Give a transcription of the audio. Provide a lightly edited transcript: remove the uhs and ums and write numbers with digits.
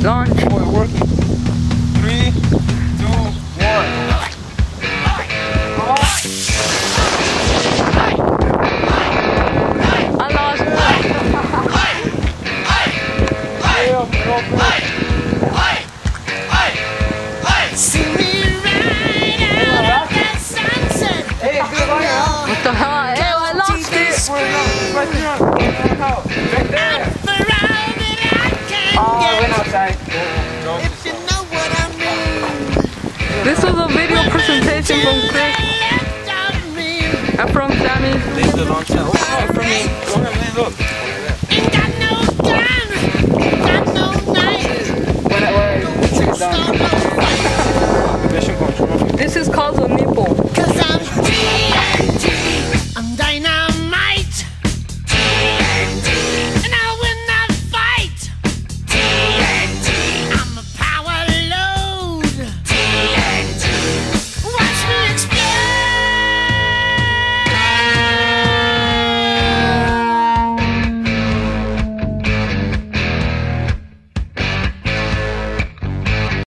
Launch. Oh, it's working. 3, 2, 1. I lost it. What the hell? Ew, I lost it. Right there. Oh, I went outside. This was a video presentation from Chris. I'm from Sammy. This is the launch. Oh, from me.